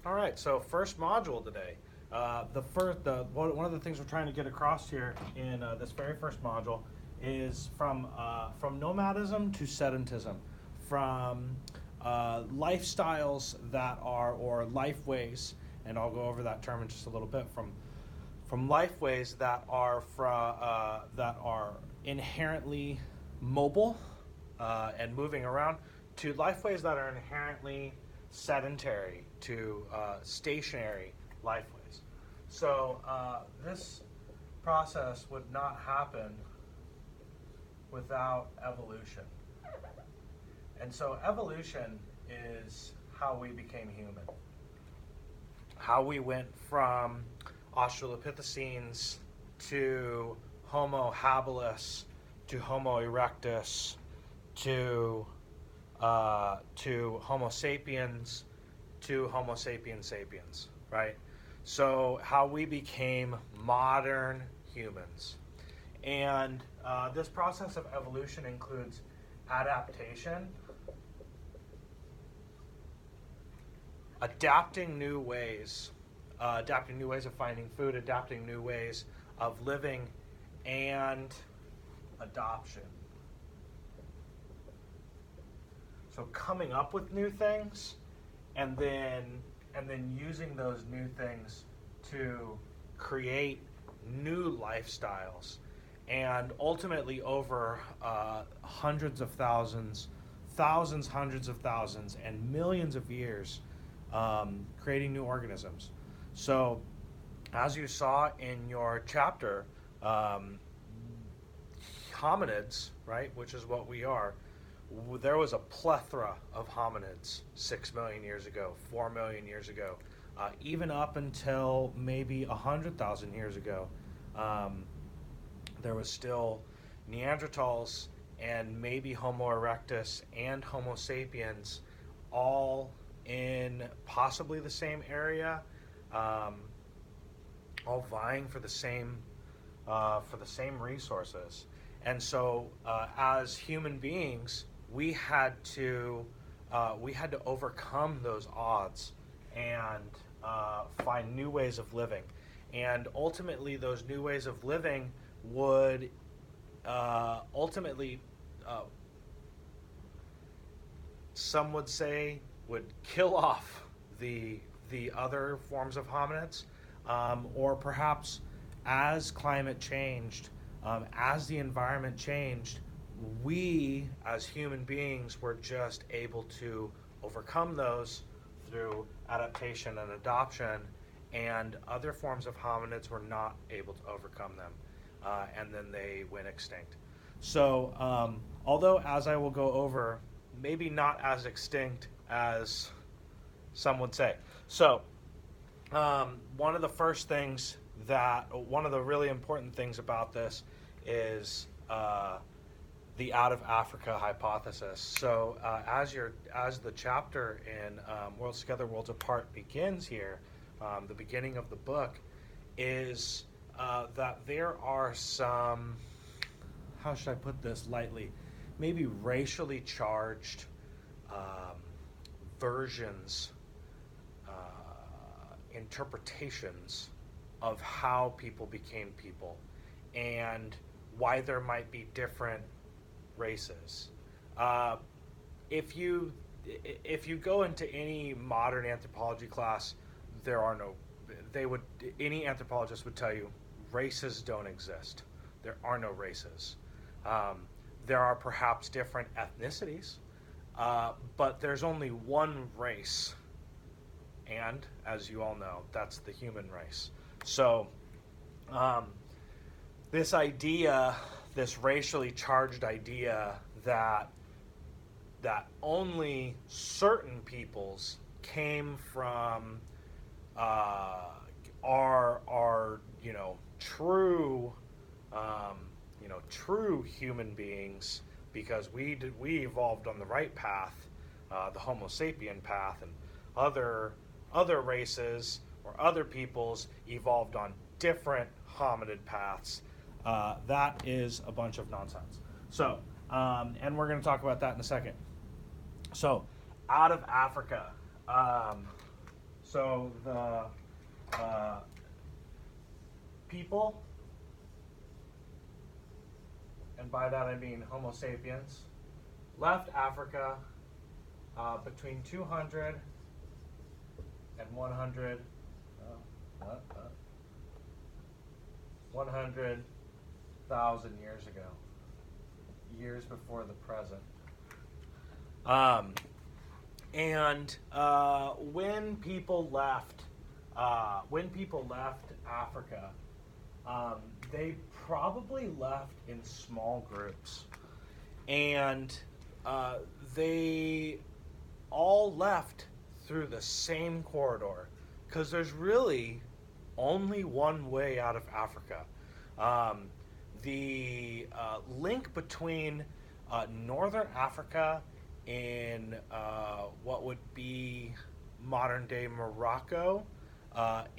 All right, so first module today. One of the things we're trying to get across here in this very first module is from nomadism to sedentism, from lifestyles that are or life ways, and I'll go over that term in just a little bit. From life ways that are inherently mobile and moving around to life ways that are inherently sedentary to stationary lifeways. So this process would not happen without evolution. And so evolution is how we became human. How we went from Australopithecines to Homo habilis to Homo erectus to Homo sapiens to Homo sapiens sapiens, right? So how we became modern humans. And this process of evolution includes adaptation, adapting new ways of finding food, adapting new ways of living, and adoption. So coming up with new things, and then using those new things to create new lifestyles, and ultimately over hundreds of thousands, hundreds of thousands, and millions of years, creating new organisms. So, as you saw in your chapter, hominids, right, which is what we are, there was a plethora of hominids 6 million years ago, 4 million years ago, even up until maybe 100,000 years ago. There was still Neanderthals and maybe Homo erectus and Homo sapiens, all in possibly the same area, all vying for the same resources. And so, as human beings, we had to overcome those odds and find new ways of living. And ultimately, those new ways of living would some would say, would kill off the other forms of hominids, or perhaps as climate changed, as the environment changed, we as human beings were just able to overcome those through adaptation and adoption, and other forms of hominids were not able to overcome them, and then they went extinct. So, although, as I will go over, maybe not as extinct as some would say. So, one of the really important things about this is the out of Africa hypothesis. So as the chapter in Worlds Together, Worlds Apart begins here, the beginning of the book is that there are some, how should I put this lightly, maybe racially charged versions, interpretations of how people became people, and why there might be different races. If you go into any modern anthropology class, any anthropologist would tell you races don't exist. There are no races. There are perhaps different ethnicities, but there's only one race. And as you all know, that's the human race. So this idea, this racially charged idea that only certain peoples came from are true human beings, because we evolved on the right path, the Homo sapien path, and other races or other peoples evolved on different hominid paths. That is a bunch of nonsense. So, and we're going to talk about that in a second. So, out of Africa. So the people, and by that I mean Homo sapiens, left Africa between 200 and 100,000 years ago, years before the present. And when people left Africa, they probably left in small groups, and they all left through the same corridor, because there's really only one way out of Africa. The link between northern Africa in what would be modern-day Morocco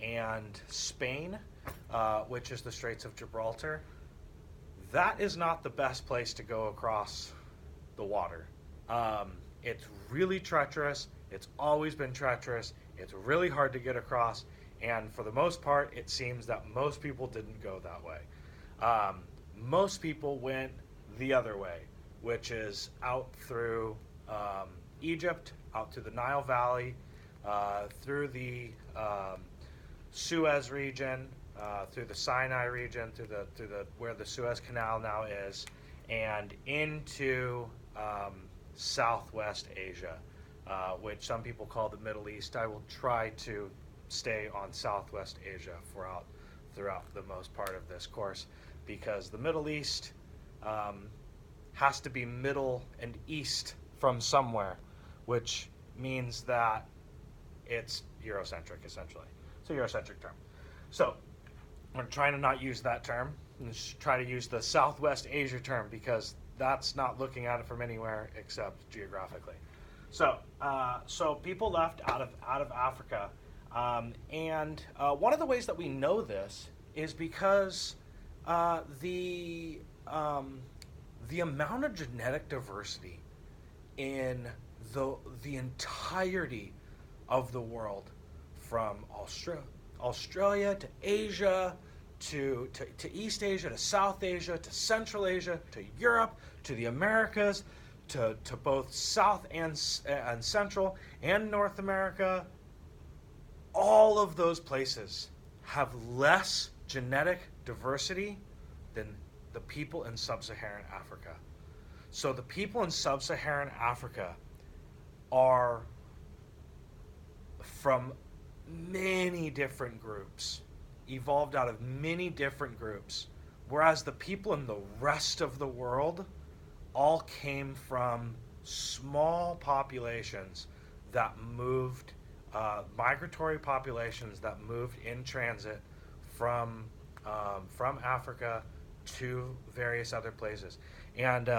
and Spain, which is the Straits of Gibraltar, that is not the best place to go across the water. It's really treacherous. It's always been treacherous. It's really hard to get across, and for the most part, it seems that most people didn't go that way. Most people went the other way, which is out through Egypt, out to the Nile Valley, through the Suez region, through the Sinai region, through the where the Suez Canal now is, and into Southwest Asia, which some people call the Middle East. I will try to stay on Southwest Asia throughout the most part of this course, because the Middle East has to be middle and east from somewhere, which means that it's Eurocentric, essentially. It's a Eurocentric term. So I'm trying to not use that term and just try to use the Southwest Asia term, because that's not looking at it from anywhere except geographically. So people left out of Africa, and one of the ways that we know this is because the amount of genetic diversity in the entirety of the world, from Australia to Asia to East Asia to South Asia to Central Asia to Europe to the Americas to both South and Central and North America, all of those places have less genetic diversity than the people in sub-Saharan Africa. So the people in sub-Saharan Africa are from many different groups, evolved out of many different groups, whereas the people in the rest of the world all came from small populations that moved, migratory populations that moved in transit from Africa to various other places. And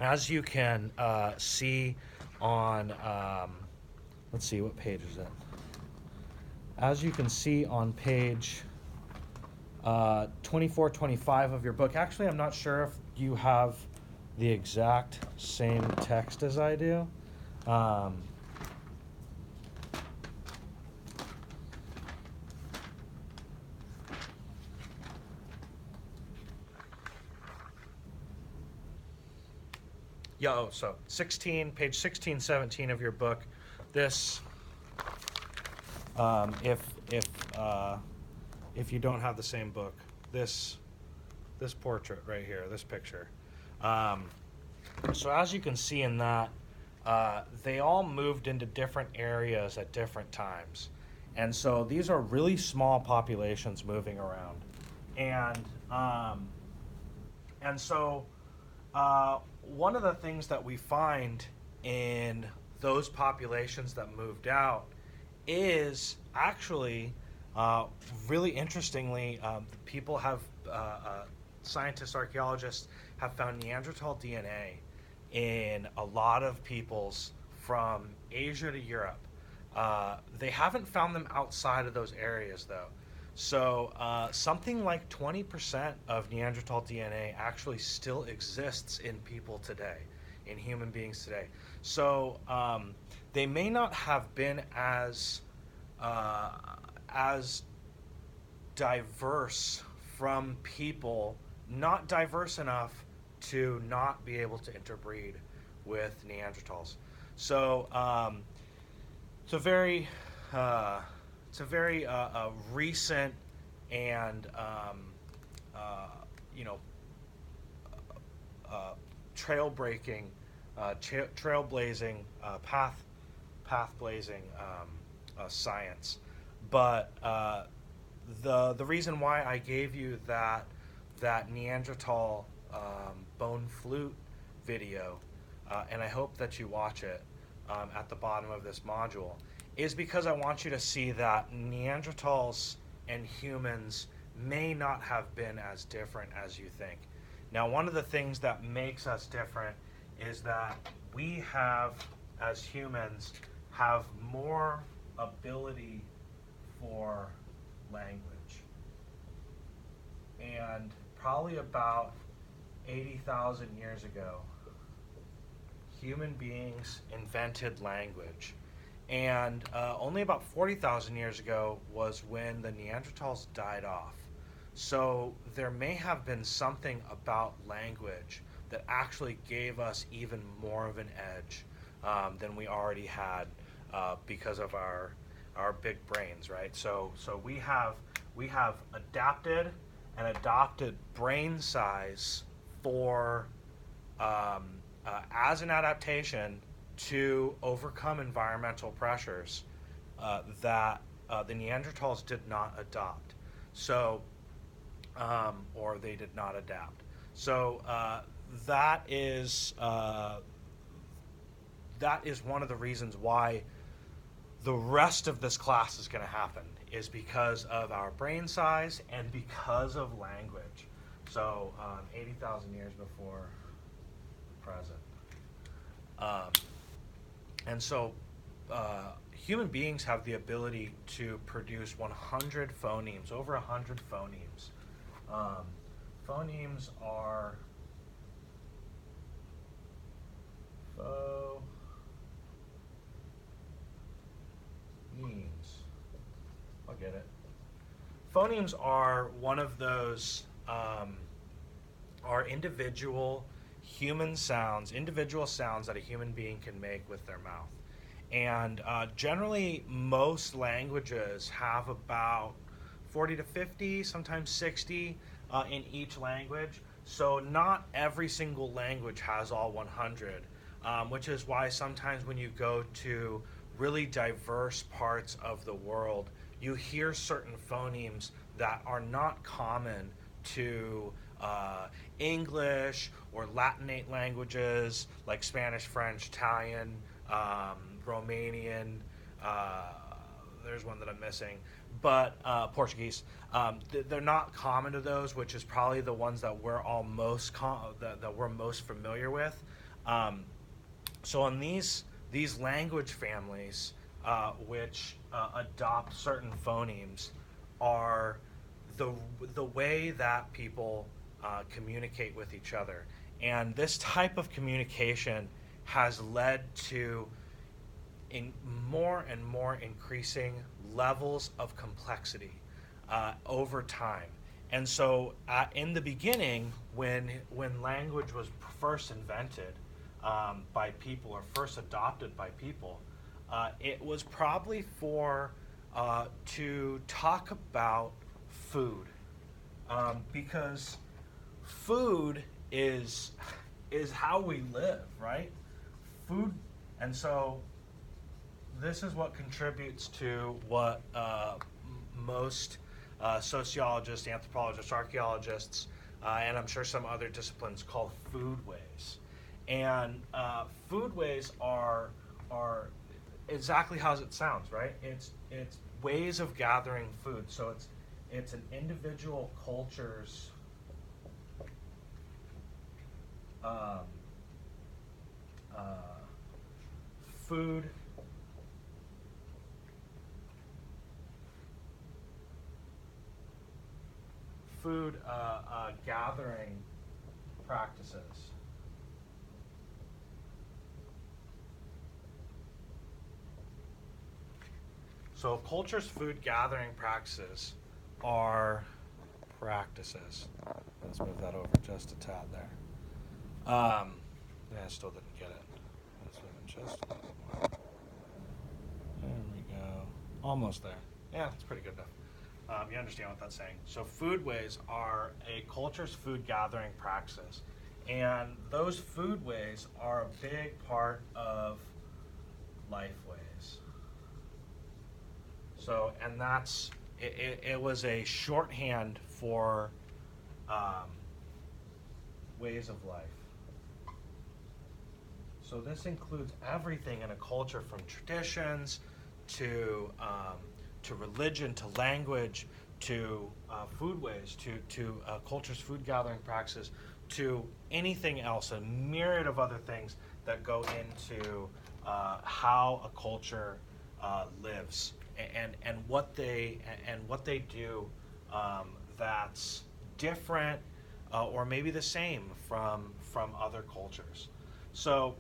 as you can see on, let's see, what page is it? As you can see on page 2425 of your book, actually I'm not sure if you have the exact same text as I do. So page 16, 17 of your book. This, if you don't have the same book, this portrait right here, this picture. So as you can see in that, they all moved into different areas at different times, and so these are really small populations moving around, and so one of the things that we find in those populations that moved out is actually, really interestingly, people have, scientists, archaeologists have found Neanderthal DNA in a lot of peoples from Asia to Europe. They haven't found them outside of those areas, though. So something like 20% of Neanderthal DNA actually still exists in people today, in human beings today. So they may not have been as uh, as diverse from people not diverse enough to not be able to interbreed with Neanderthals. So it's a very uh, recent and you know uh, trailbreaking, trailblazing, path blazing science. But the reason why I gave you that Neanderthal bone flute video, and I hope that you watch it at the bottom of this module, is because I want you to see that Neanderthals and humans may not have been as different as you think. Now, one of the things that makes us different is that we have, as humans, have more ability for language. And probably about 80,000 years ago, human beings invented language. And only about 40,000 years ago was when the Neanderthals died off. So there may have been something about language that actually gave us even more of an edge than we already had because of our big brains, right? So we have adapted and adopted brain size for as an adaptation to overcome environmental pressures that the Neanderthals did not adopt. So or they did not adapt. So that is one of the reasons why the rest of this class is going to happen, is because of our brain size and because of language. So 80,000 years before present. And so human beings have the ability to produce 100 phonemes, over 100 phonemes. Phonemes are phonemes. I'll get it. Phonemes are one of those are individual sounds that a human being can make with their mouth. And generally, most languages have about 40 to 50, sometimes 60 in each language. So not every single language has all 100, which is why sometimes when you go to really diverse parts of the world, you hear certain phonemes that are not common to English or Latinate languages like Spanish, French, Italian, Romanian, there's one that I'm missing, but Portuguese. They're not common to those, which is probably the ones that we're all that we're most familiar with. So in these language families, which adopt certain phonemes, are the way that people communicate with each other. And this type of communication has led to more and more increasing levels of complexity over time. And so in the beginning, when language was first invented by people, or first adopted by people, it was probably for to talk about food, because food is how we live, right? Food, and so this is what contributes to what most sociologists, anthropologists, archaeologists, and I'm sure some other disciplines call foodways. And foodways are exactly how it sounds, right? It's ways of gathering food. So it's an individual culture's food gathering practices. So culture's food gathering practices are practices. Let's move that over just a tad there. Yeah, I still didn't get it. Let's move it just a little more. There we go. Almost there. Yeah, that's pretty good enough. You understand what that's saying. So foodways are a culture's food gathering practices. And those foodways are a big part of lifeways. So, and that's, it was a shorthand for ways of life. So this includes everything in a culture, from traditions to religion, to language, to foodways, to culture's food gathering practices, to anything else, a myriad of other things that go into how a culture lives and what they do that's different or maybe the same from other cultures. So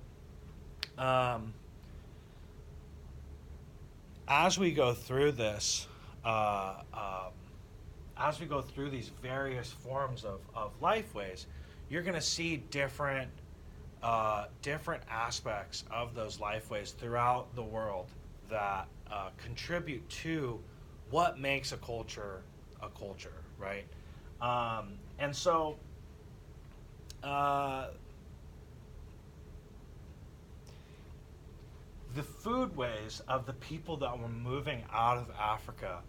as we go through this, as we go through these various forms of lifeways, you're going to see different aspects of those lifeways throughout the world that contribute to what makes a culture, right? And so the foodways of the people that were moving out of Africa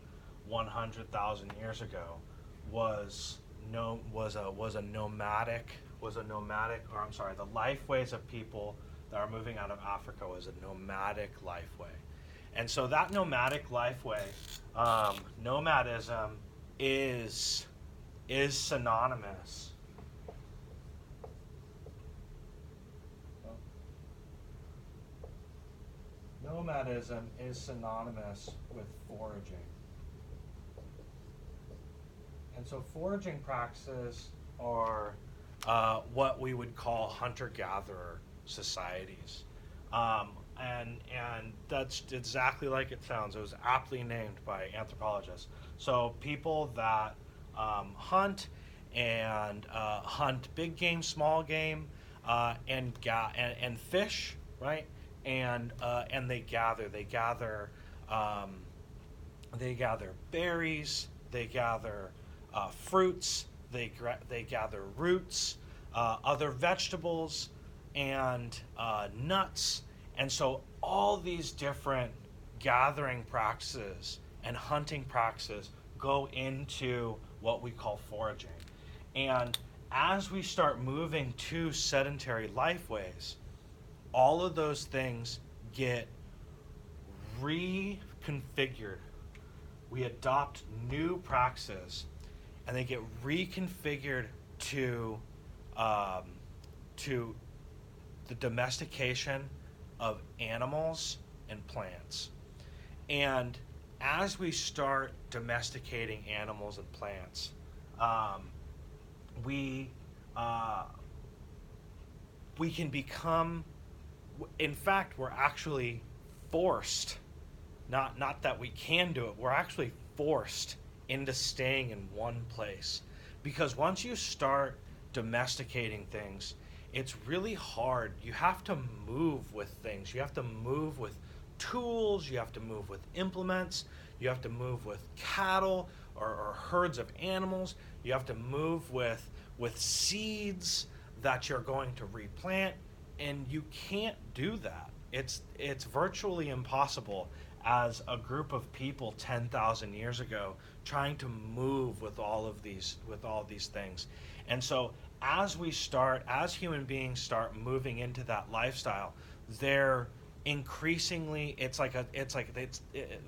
100,000 years ago was a nomadic, or I'm sorry, the lifeways of people that are moving out of Africa was a nomadic lifeway. And so that nomadic lifeway, nomadism is synonymous. Nomadism is synonymous with foraging. And so foraging practices are what we would call hunter-gatherer societies. And that's exactly like it sounds. It was aptly named by anthropologists. So people that hunt and hunt big game, small game, and fish, right? And they gather berries, they gather fruits, they gather roots, other vegetables, and nuts. And so all these different gathering practices and hunting practices go into what we call foraging. And as we start moving to sedentary lifeways, all of those things get reconfigured. We adopt new practices, and they get reconfigured to the domestication of animals and plants. And as we start domesticating animals and plants, we can become, in fact, we're actually forced, not that we can do it, we're actually forced into staying in one place. Because once you start domesticating things, it's really hard. You have to move with things. You have to move with tools. You have to move with implements. You have to move with cattle or herds of animals. You have to move with seeds that you're going to replant. And you can't do that. It's virtually impossible as a group of people 10,000 years ago trying to move with all of these things. And so as human beings start moving into that lifestyle, they're increasingly,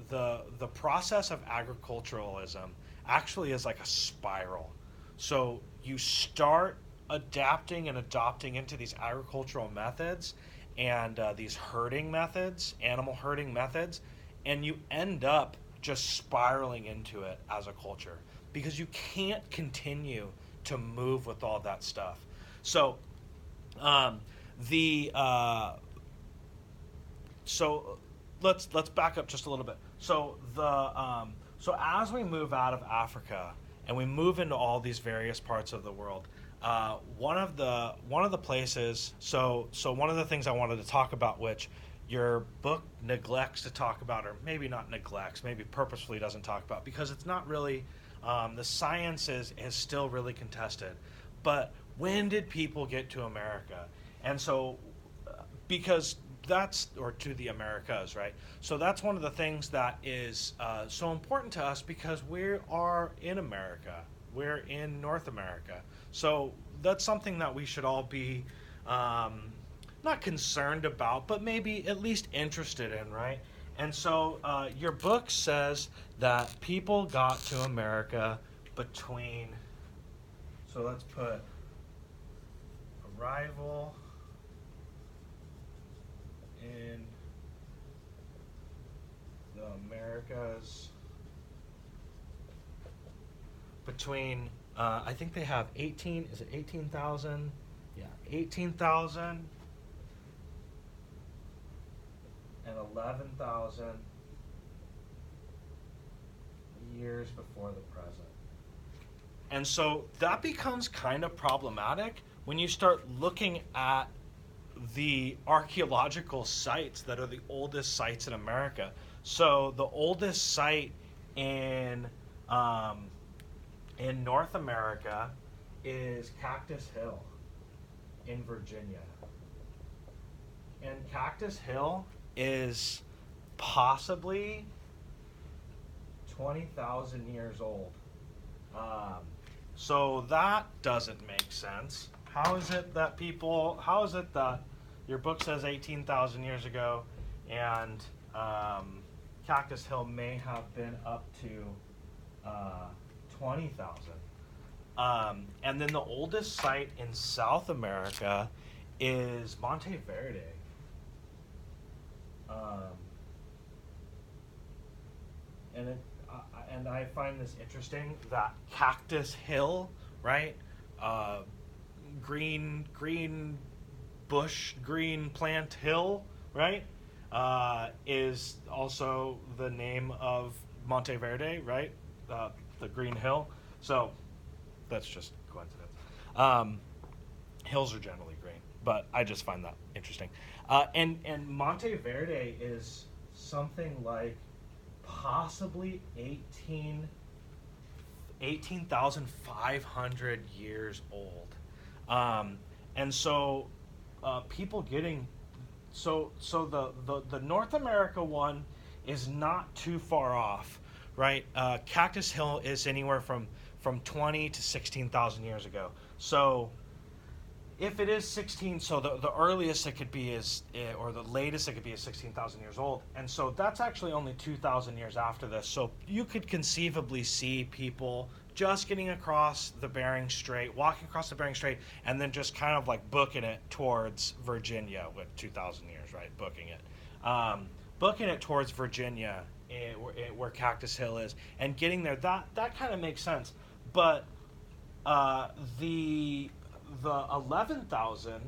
the process of agriculturalism actually is like a spiral. So you start adapting and adopting into these agricultural methods and these herding methods, animal herding methods, and you end up just spiraling into it as a culture because you can't continue to move with all that stuff. So so let's back up just a little bit. So as we move out of Africa and we move into all these various parts of the world, one of the places. So one of the things I wanted to talk about, which your book neglects to talk about, or maybe not neglects, maybe purposefully doesn't talk about, because it's not really, the science is still really contested. But when did people get to America? And so, because that's, or to the Americas, right? So that's one of the things that is so important to us, because we are in America. We're in North America. So that's something that we should all be not concerned about, but maybe at least interested in, right? And so your book says that people got to America between, so let's put arrival in the Americas between, I think they have 18, is it 18,000? Yeah, 18,000 and 11,000 years before the present. And so that becomes kind of problematic when you start looking at the archaeological sites that are the oldest sites in America. So the oldest site in North America is Cactus Hill in Virginia. And Cactus Hill is possibly 20,000 years old. So that doesn't make sense. How is it that your book says 18,000 years ago, and Cactus Hill may have been up to 20,000? And then the oldest site in South America is Monte Verde. And I find this interesting that Cactus Hill, right? Green bush, green plant hill, right? Is also the name of Monte Verde, right? The green hill. So that's just coincidence. Hills are generally green, but I just find that interesting. And Monte Verde is something like possibly 18,500 years old. And so people getting, so the North America one is not too far off, right? Cactus Hill is anywhere from 20 to 16,000 years ago. So if it is 16, so the earliest it could be is, or the latest it could be is 16,000 years old. And so that's actually only 2,000 years after this. So you could conceivably see people just getting across the Bering Strait, walking across the Bering Strait, and then just kind of like booking it towards Virginia with 2,000 years, right? Booking it towards Virginia, where Cactus Hill is, and getting there. That kind of makes sense. But the 11,000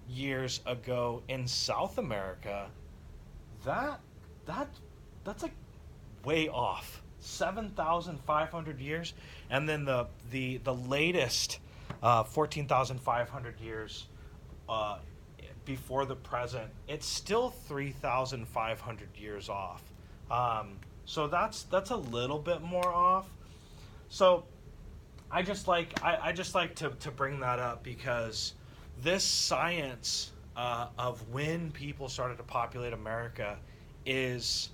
years ago in South America, that's like way off. 7,500 years, and then the latest 14,500 years before the present, it's still 3,500 years off. So that's a little bit more off. So I just like to bring that up, because this science of when people started to populate America is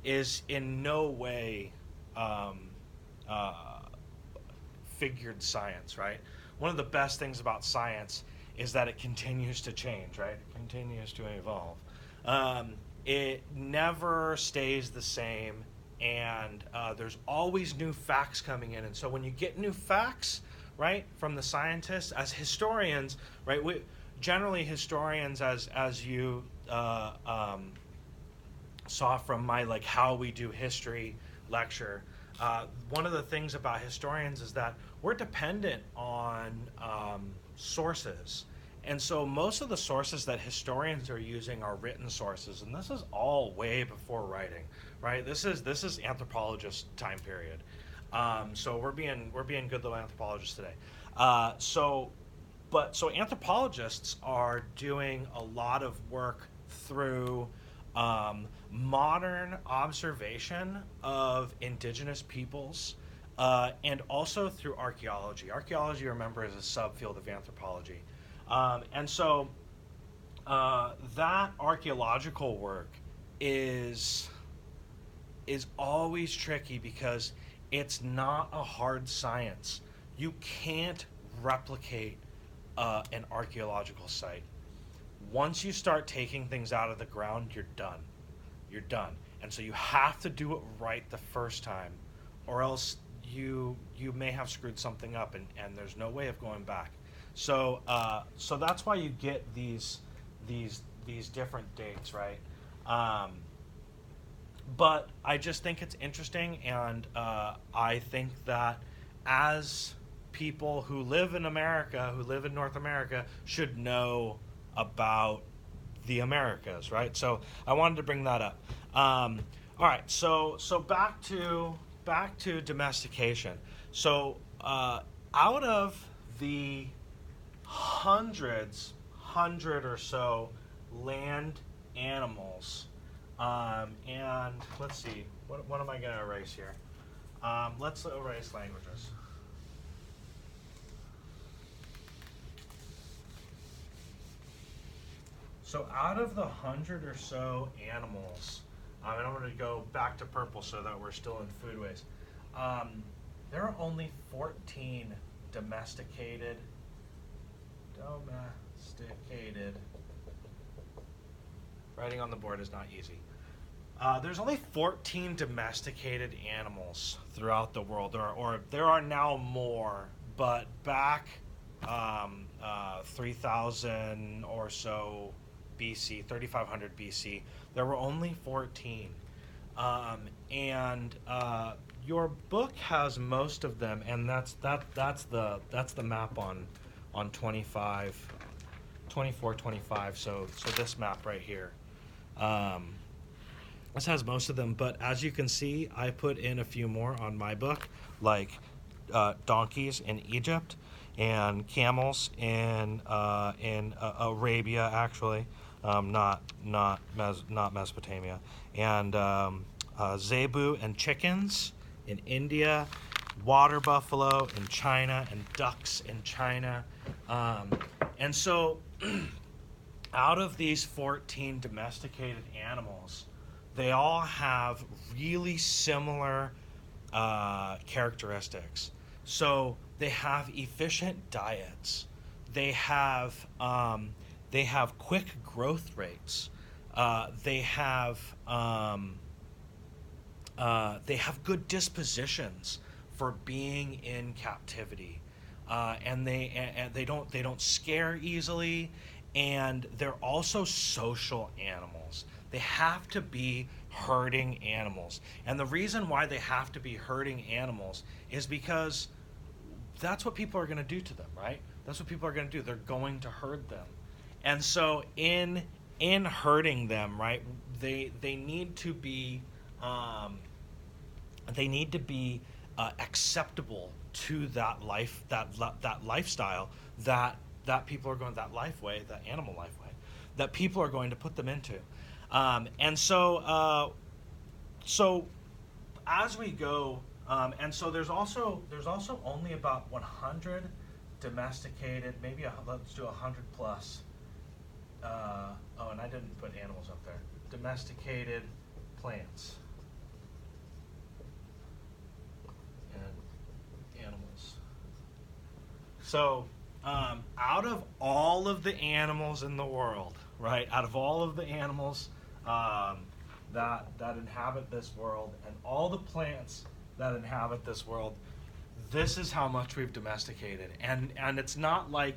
in no way figured science, right? One of the best things about science is that it continues to change, right? It continues to evolve. It never stays the same, and there's always new facts coming in. And so when you get new facts, right, from the scientists, as historians, right, generally historians, as you saw from my like how we do history lecture, one of the things about historians is that we're dependent on sources. And so most of the sources that historians are using are written sources, and this is all way before writing, right? This is anthropologist time period. So we're being good little anthropologists today. So anthropologists are doing a lot of work through modern observation of indigenous peoples, and also through archaeology. Archaeology, remember, is a subfield of anthropology. And so that archaeological work is always tricky because it's not a hard science. You can't replicate an archaeological site. Once you start taking things out of the ground, you're done. You're done. And so you have to do it right the first time, or else you may have screwed something up, and there's no way of going back. So that's why you get these different dates, right? But I just think it's interesting, and I think that as people who live in America, who live in North America, should know about the Americas, right? So I wanted to bring that up. All right, so back to domestication. So out of the hundred or so land animals, and let's see, what am I going to erase here? Let's erase languages. So out of the 100 or so animals, and I'm going to go back to purple so that we're still in foodways. There are only 14 domesticated. Writing on the board is not easy. There's only 14 domesticated animals throughout the world, or there are now more, but back 3,000 or so BC, 3,500 BC, there were only 14. And your book has most of them, and that's the map on 24, 25. So this map right here. This has most of them, but as you can see, I put in a few more on my book, like donkeys in Egypt and camels in Arabia, actually. Not Mesopotamia, and zebu and chickens in India, water buffalo in China, and ducks in China. And so out of these 14 domesticated animals, they all have really similar characteristics. So they have efficient diets. They have quick growth rates. They have good dispositions for being in captivity, and they don't scare easily, and they're also social animals. They have to be herding animals, and the reason why they have to be herding animals is because that's what people are going to do to them, right? That's what people are going to do. They're going to herd them. And so in herding them, right, they need to be acceptable to that life, that lifestyle that people are going, that life way, that animal life way, that people are going to put them into. And so as we go, and so there's also only about 100 domesticated, maybe let's do 100 plus. And I didn't put animals up there. Domesticated plants and animals. So, out of all of the animals in the world, right? Out of all of the animals that inhabit this world, and all the plants that inhabit this world, this is how much we've domesticated. And it's not like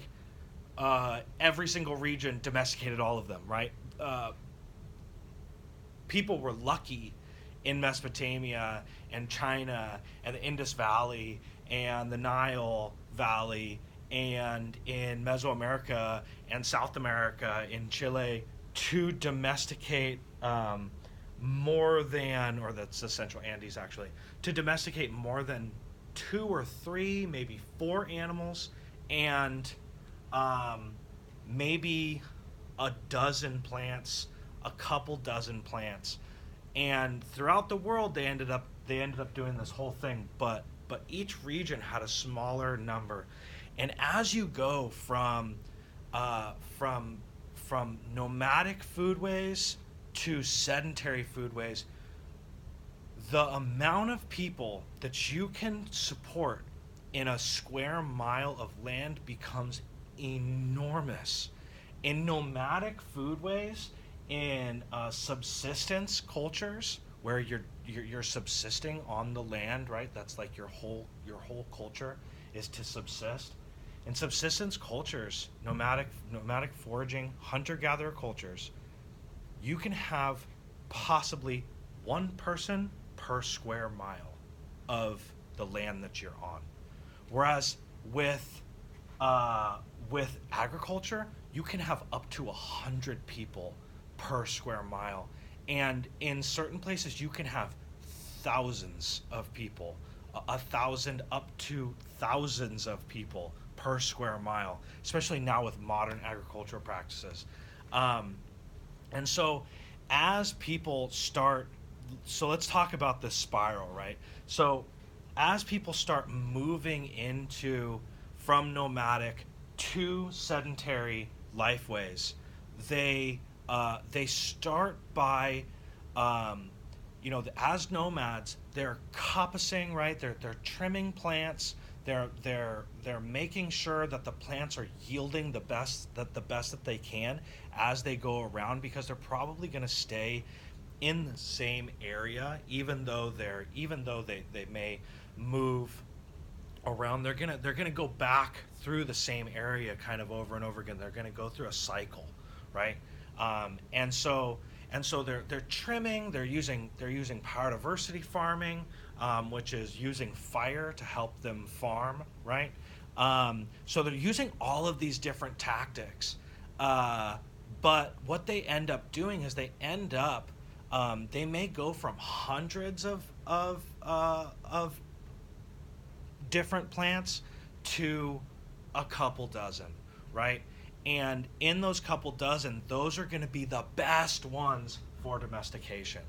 every single region domesticated all of them, right? People were lucky in Mesopotamia and China and the Indus Valley and the Nile Valley and in Mesoamerica and South America, in Chile, to domesticate more than, or that's the Central Andes actually, to domesticate more than 2 or 3, maybe 4 animals, and maybe a dozen plants, a couple dozen plants, and throughout the world they ended up doing this whole thing, but each region had a smaller number, and as you go uh, from from nomadic foodways to sedentary foodways, the amount of people that you can support in a square mile of land becomes enormous. In nomadic foodways, in subsistence cultures where you're subsisting on the land, right? That's like your whole culture is to subsist. In subsistence cultures, nomadic foraging, hunter gatherer cultures, you can have possibly one person per square mile of the land that you're on. Whereas with agriculture, you can have up to 100 people per square mile, and in certain places you can have thousands of people, 1,000 up to thousands of people per square mile, especially now with modern agricultural practices. Um, and so, as people start, so let's talk about this spiral, right? So, as people start moving into from nomadic to sedentary lifeways, they start by, as nomads, they're coppicing, right? They're trimming plants. They're making sure that the plants are yielding the best that they can as they go around, because they're probably going to stay in the same area, even though they may move around. They're gonna go back through the same area kind of over and over again. They're gonna go through a cycle, right? And so they're trimming. They're using biodiversity farming, which is using fire to help them farm, right? So they're using all of these different tactics. But what they end up doing is they may go from hundreds of different plants to a couple dozen, right? And in those couple dozen, those are going to be the best ones for domestication.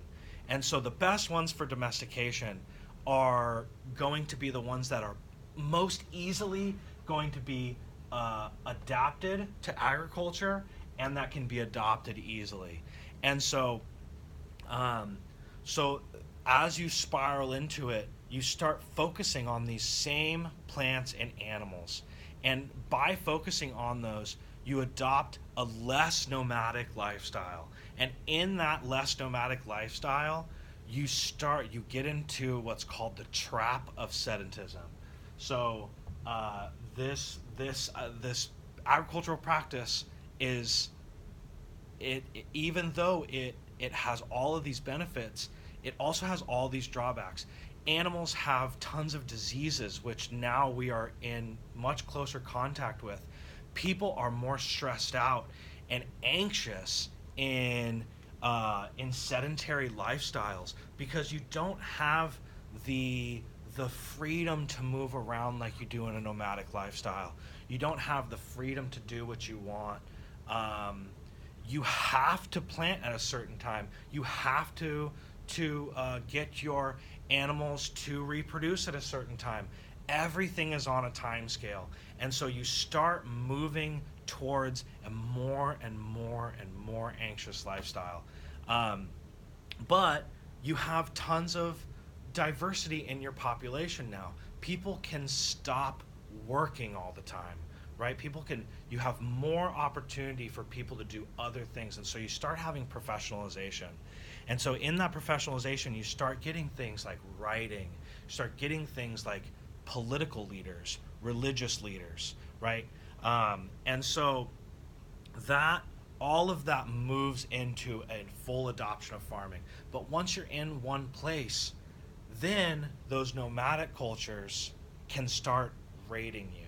And so the best ones for domestication are going to be the ones that are most easily going to be adapted to agriculture, and that can be adopted easily. And so as you spiral into it, you start focusing on these same plants and animals. And by focusing on those, you adopt a less nomadic lifestyle. And in that less nomadic lifestyle, you get into what's called the trap of sedentism. So this agricultural practice is even though it has all of these benefits, it also has all these drawbacks. Animals have tons of diseases, which now we are in much closer contact with. People are more stressed out and anxious in sedentary lifestyles, because you don't have the freedom to move around like you do in a nomadic lifestyle. You don't have the freedom to do what you want. You have to plant at a certain time. You have to get your animals to reproduce at a certain time. Everything is on a time scale. And so you start moving towards a more and more and more anxious lifestyle. But you have tons of diversity in your population now. People can stop working all the time, right? You have more opportunity for people to do other things. And so you start having professionalization. And so in that professionalization, you start getting things like writing, you start getting things like political leaders, religious leaders, right? And so all of that moves into a full adoption of farming. But once you're in one place, then those nomadic cultures can start raiding you.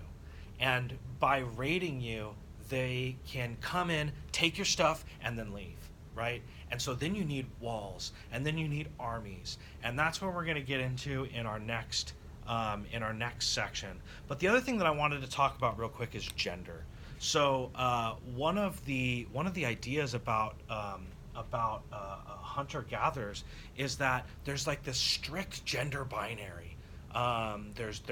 And by raiding you, they can come in, take your stuff, and then leave, right? And so then you need walls, and then you need armies, and that's what we're going to get into in our next section. But the other thing that I wanted to talk about real quick is gender. So one of the ideas about hunter gatherers is that there's like this strict gender binary. There's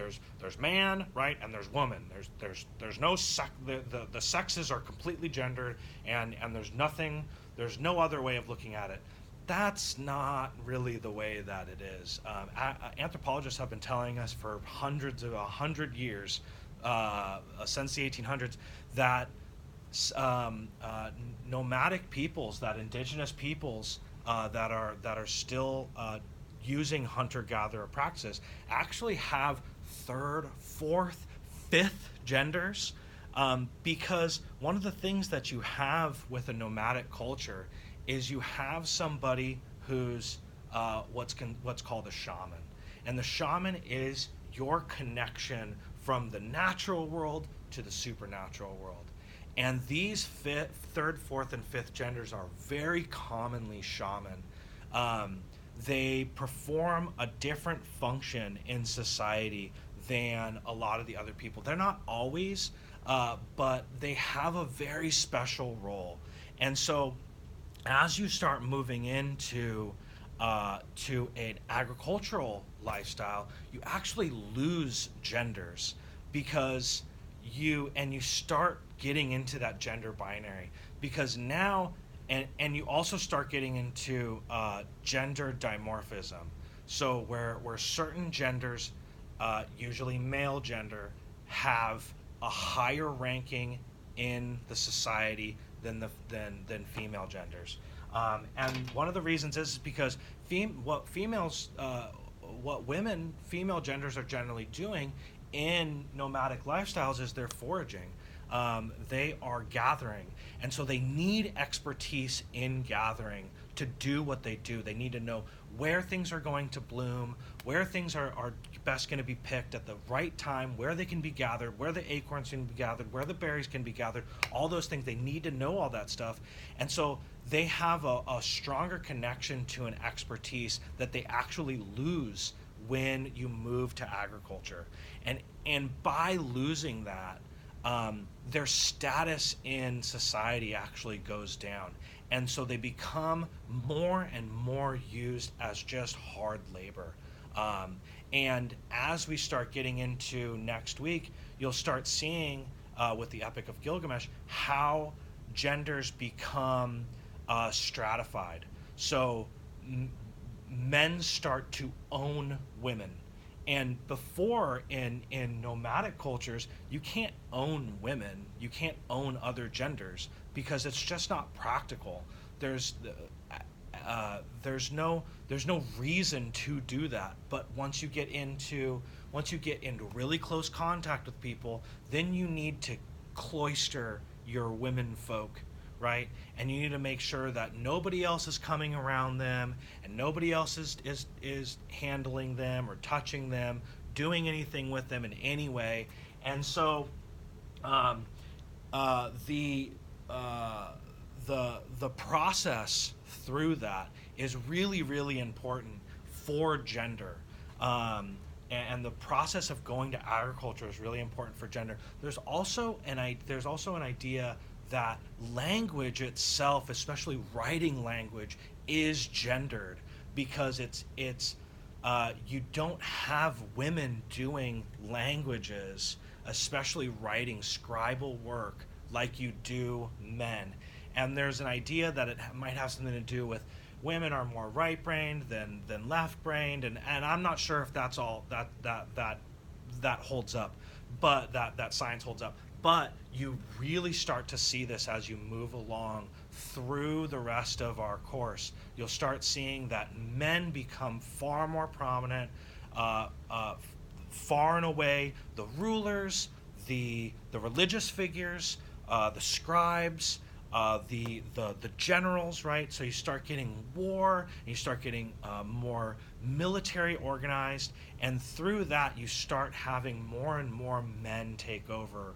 man, right, and there's woman. There's no the sexes are completely gendered, and there's no other way of looking at it. That's not really the way that it is. Anthropologists have been telling us for hundreds of 100 years, since the 1800s, that nomadic peoples, that indigenous peoples that are still using hunter-gatherer practices, actually have third, fourth, fifth genders, because one of the things that you have with a nomadic culture is you have somebody who's what's called a shaman, and the shaman is your connection from the natural world to the supernatural world. And these third, fourth, and fifth genders are very commonly shaman. They perform a different function in society than a lot of the other people. They're not always, but they have a very special role. And so as you start moving into to an agricultural lifestyle, you actually lose genders, because you start getting into that gender binary, because now and you also start getting into gender dimorphism. So where certain genders, usually male gender, have a higher ranking in the society than female genders. And one of the reasons is because what female genders are generally doing in nomadic lifestyles is they're foraging. They are gathering, and so they need expertise in gathering to do what they do. They need to know where things are going to bloom, where things are best going to be picked at the right time, where they can be gathered, where the acorns can be gathered, where the berries can be gathered, all those things. They need to know all that stuff. And so they have a stronger connection to an expertise that they actually lose when you move to agriculture. And by losing that, their status in society actually goes down. And so they become more and more used as just hard labor. And as we start getting into next week, you'll start seeing with the Epic of Gilgamesh how genders become stratified. So men start to own women. And before, in nomadic cultures, you can't own women, you can't own other genders, because it's just not practical. There's no reason to do that. But once you get into really close contact with people, then you need to cloister your women folk, right? And you need to make sure that nobody else is coming around them, and nobody else is handling them or touching them, doing anything with them in any way. And so the process through that is really, really important for gender. And the process of going to agriculture is really important for gender. There's also an idea that language itself, especially writing language, is gendered, because it's you don't have women doing languages, especially writing scribal work, like you do men. And there's an idea that it might have something to do with women are more right-brained than left-brained, and I'm not sure if that's all that holds up, but that science holds up. But you really start to see this as you move along through the rest of our course. You'll start seeing that men become far more prominent, far and away the rulers, the religious figures, the scribes, the generals, right? So you start getting war, and you start getting more military organized, and through that you start having more and more men take over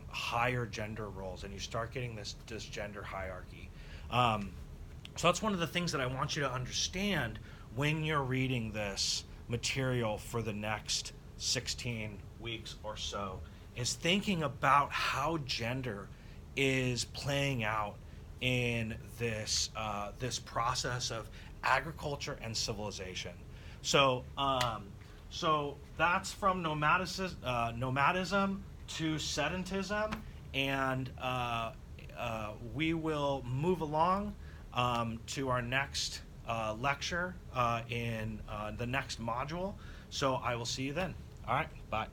higher gender roles, and you start getting this gender hierarchy. So that's one of the things that I want you to understand when you're reading this material for the next 16 weeks or so, is thinking about how gender is playing out in this process of agriculture and civilization. So so that's from nomadism to sedentism, and we will move along to our next lecture in the next module. So I will see you then. All right, bye.